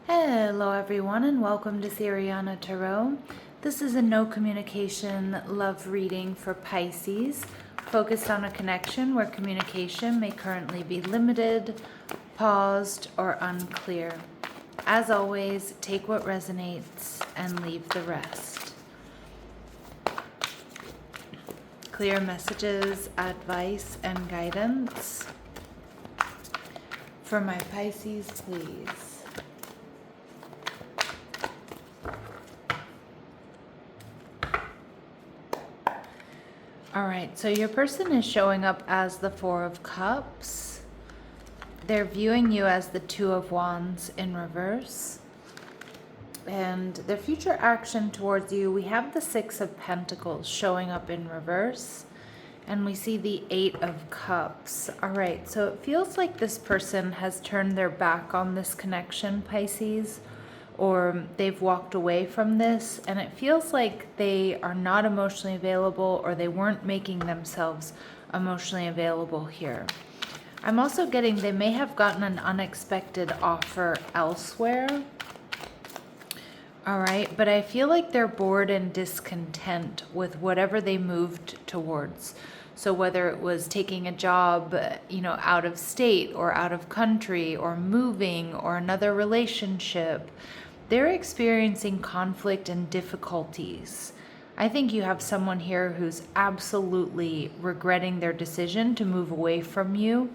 Hello everyone and welcome to Siriana Tarot. This is a no communication love reading for Pisces, focused on a connection where communication may currently be limited, paused, or unclear. As always, take what resonates and leave the rest. Clear messages, advice, and guidance for my Pisces, please. All right, so your person is showing up as the Four of Cups. They're viewing you as the Two of Wands in reverse. And their future action towards you, we have the Six of Pentacles showing up in reverse. And we see the Eight of Cups. All right, so it feels like this person has turned their back on this connection, Pisces, or they've walked away from this, and it feels like they are not emotionally available, or they weren't making themselves emotionally available here. I'm also getting they may have gotten an unexpected offer elsewhere. All right, but I feel like they're bored and discontent with whatever they moved towards. So whether it was taking a job, out of state or out of country, or moving, or another relationship, they're experiencing conflict and difficulties. I think you have someone here who's absolutely regretting their decision to move away from you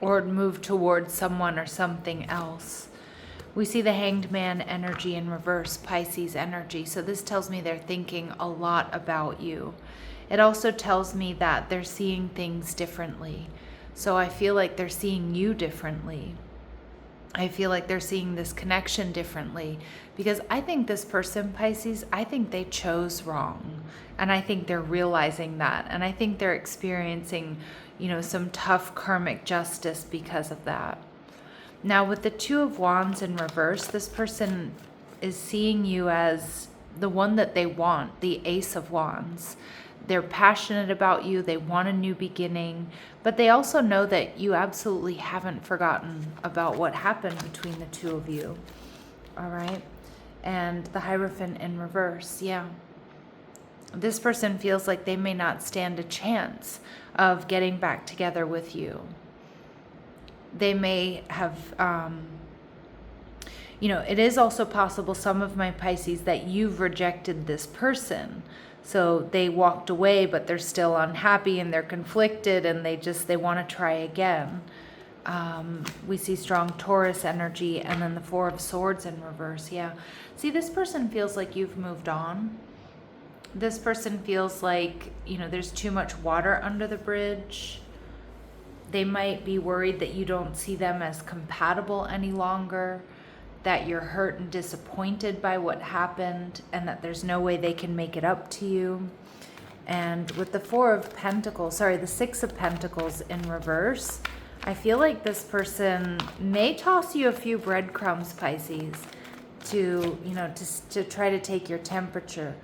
or move towards someone or something else. We see the Hanged Man energy in reverse, Pisces energy. So this tells me they're thinking a lot about you. It also tells me that they're seeing things differently. So I feel like they're seeing you differently. I feel like they're seeing this connection differently, because I think this person, Pisces, I think they chose wrong. And I think they're realizing that. And I think they're experiencing, some tough karmic justice because of that. Now with the Two of Wands in reverse, this person is seeing you as the one that they want, the Ace of Wands. They're passionate about you, they want a new beginning, but they also know that you absolutely haven't forgotten about what happened between the two of you. All right? And the Hierophant in reverse, yeah. This person feels like they may not stand a chance of getting back together with you. They may have, it is also possible, some of my Pisces, that you've rejected this person. So they walked away, but they're still unhappy and they're conflicted, and they want to try again. We see strong Taurus energy, and then the Four of Swords in reverse. Yeah. See, this person feels like you've moved on. This person feels like, there's too much water under the bridge. They might be worried that you don't see them as compatible any longer, that you're hurt and disappointed by what happened, and that there's no way they can make it up to you. And with the the Six of Pentacles in reverse, I feel like this person may toss you a few breadcrumbs, Pisces, to try to take your temperature.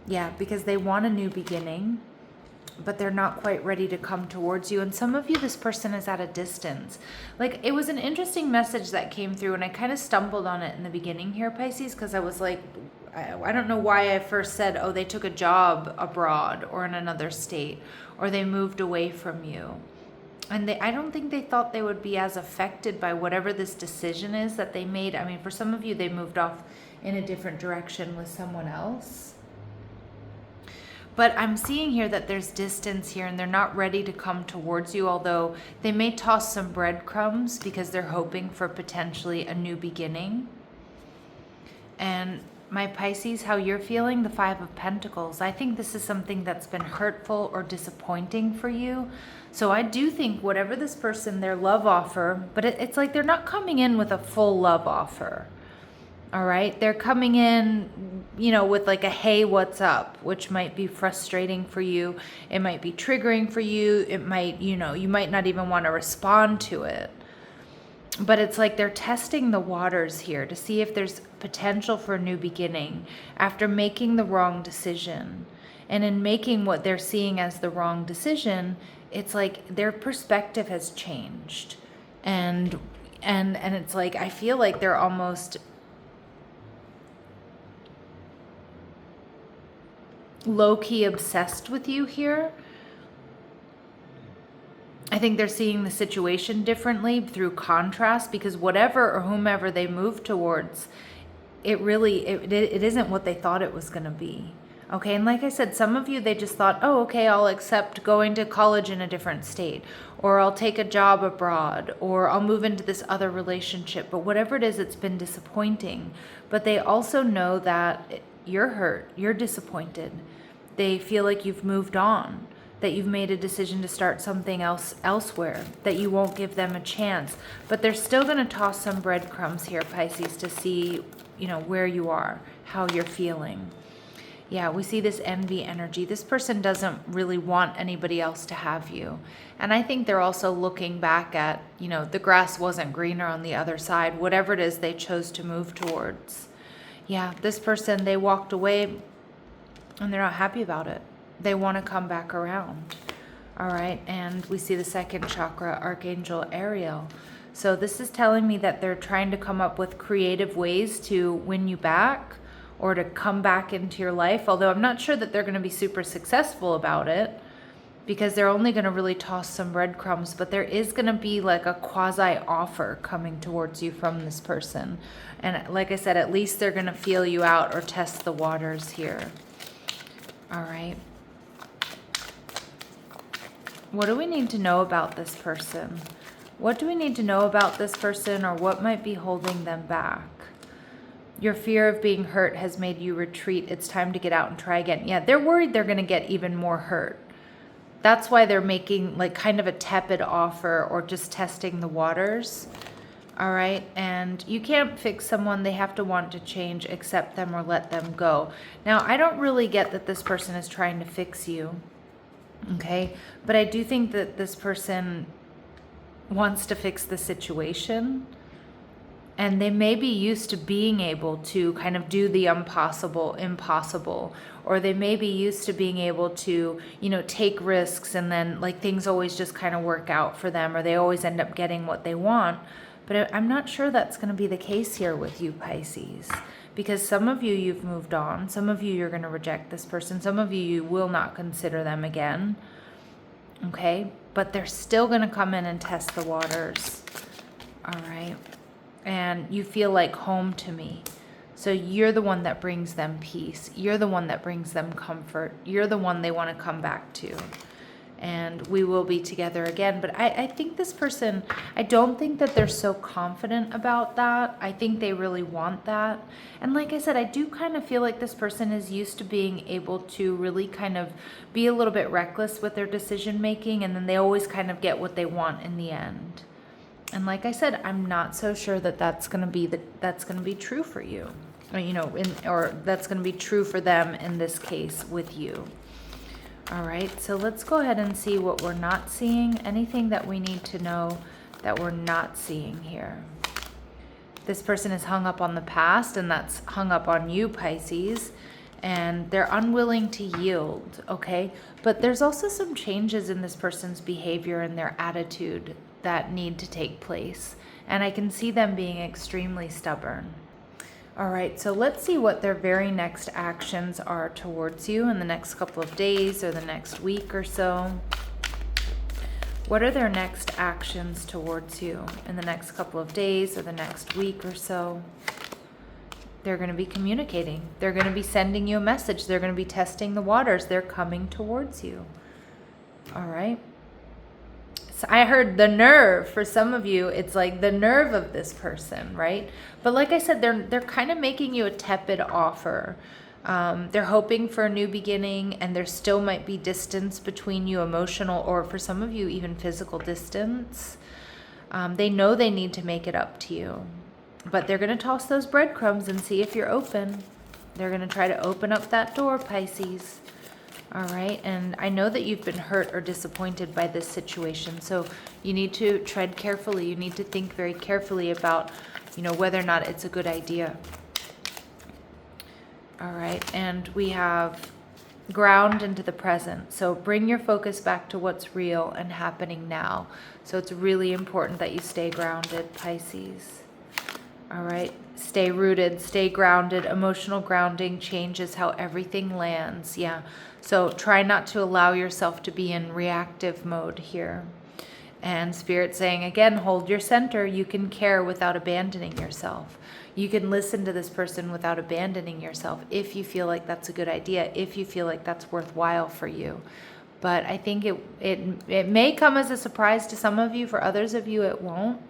Yeah, because they want a new beginning, but they're not quite ready to come towards you. And some of you, this person is at a distance. Like, it was an interesting message that came through, and I kind of stumbled on it in the beginning here, Pisces, because I was like, I don't know why I first said, oh, they took a job abroad or in another state, or they moved away from you. And I don't think they thought they would be as affected by whatever this decision is that they made. I mean, for some of you, they moved off in a different direction with someone else. But I'm seeing here that there's distance here, and they're not ready to come towards you, although they may toss some breadcrumbs because they're hoping for potentially a new beginning. And my Pisces, how you're feeling, the Five of Pentacles. I think this is something that's been hurtful or disappointing for you. So I do think whatever this person, their love offer, but it's like they're not coming in with a full love offer. All right, they're coming in, with like a, hey, what's up, which might be frustrating for you. It might be triggering for you. It might, you might not even want to respond to it. But it's like they're testing the waters here to see if there's potential for a new beginning after making the wrong decision. And in making what they're seeing as the wrong decision, it's like their perspective has changed. And And it's like, I feel like they're almost low-key obsessed with you here. I think they're seeing the situation differently through contrast, because whatever or whomever they move towards, it isn't what they thought it was going to be. Okay, and like I said, some of you, they just thought, oh, okay, I'll accept going to college in a different state, or I'll take a job abroad, or I'll move into this other relationship. But whatever it is, it's been disappointing. But they also know that you're hurt, you're disappointed. They feel like you've moved on, that you've made a decision to start something else elsewhere, that you won't give them a chance. But they're still going to toss some breadcrumbs here, Pisces, to see, where you are, how you're feeling. Yeah, we see this envy energy. This person doesn't really want anybody else to have you. And I think they're also looking back at, the grass wasn't greener on the other side, whatever it is they chose to move towards. Yeah, this person, they walked away and they're not happy about it. They want to come back around. All right, and we see the second chakra, Archangel Ariel. So this is telling me that they're trying to come up with creative ways to win you back, or to come back into your life. Although I'm not sure that they're going to be super successful about it, because they're only going to really toss some breadcrumbs. But there is going to be like a quasi offer coming towards you from this person. And like I said, at least they're going to feel you out or test the waters here. All right. What do we need to know about this person? What do we need to know about this person, or what might be holding them back? Your fear of being hurt has made you retreat. It's time to get out and try again. Yeah, they're worried they're going to get even more hurt. That's why they're making like kind of a tepid offer, or just testing the waters. All right. And you can't fix someone. They have to want to change, accept them, or let them go. Now, I don't really get that this person is trying to fix you. Okay. But I do think that this person wants to fix the situation. And they may be used to being able to kind of do the impossible, or they may be used to being able to, take risks, and then like things always just kind of work out for them, or they always end up getting what they want. But I'm not sure that's going to be the case here with you, Pisces, because some of you, you've moved on. Some of you, you're going to reject this person. Some of you, you will not consider them again. Okay, but they're still going to come in and test the waters. All right. And you feel like home to me. So you're the one that brings them peace. You're the one that brings them comfort. You're the one they want to come back to. And we will be together again. But I think this person, I don't think that they're so confident about that. I think they really want that. And like I said, I do kind of feel like this person is used to being able to really kind of be a little bit reckless with their decision making. And then they always kind of get what they want in the end. And like I said, I'm not so sure that that's going to be true for you, or that's going to be true for them in this case with you. All right, so let's go ahead and see what we're not seeing. Anything that we need to know that we're not seeing here. This person is hung up on the past, and that's hung up on you, Pisces, and they're unwilling to yield, okay? But there's also some changes in this person's behavior and their attitude that need to take place. And I can see them being extremely stubborn. All right, so let's see what their very next actions are towards you in the next couple of days or the next week or so. What are their next actions towards you in the next couple of days or the next week or so? They're going to be communicating. They're going to be sending you a message. They're going to be testing the waters. They're coming towards you. All right. So I heard the nerve. For some of you, it's like the nerve of this person, right? But like I said, they're kind of making you a tepid offer. They're hoping for a new beginning, and there still might be distance between you, emotional, or for some of you, even physical distance. They know they need to make it up to you, but they're going to toss those breadcrumbs and see if you're open. They're going to try to open up that door, Pisces. All right, and I know that you've been hurt or disappointed by this situation, so you need to tread carefully. You need to think very carefully about, whether or not it's a good idea. All right, and we have ground into the present. So bring your focus back to what's real and happening now. So it's really important that you stay grounded, Pisces. All right. Stay rooted, stay grounded. Emotional grounding changes how everything lands. Yeah. So try not to allow yourself to be in reactive mode here. And Spirit saying, again, hold your center. You can care without abandoning yourself. You can listen to this person without abandoning yourself if you feel like that's a good idea, if you feel like that's worthwhile for you. But I think it may come as a surprise to some of you. For others of you, it won't.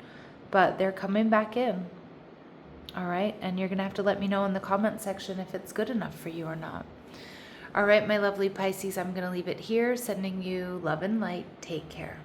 But they're coming back in. All right? And you're going to have to let me know in the comment section if it's good enough for you or not. All right, my lovely Pisces, I'm going to leave it here. Sending you love and light. Take care.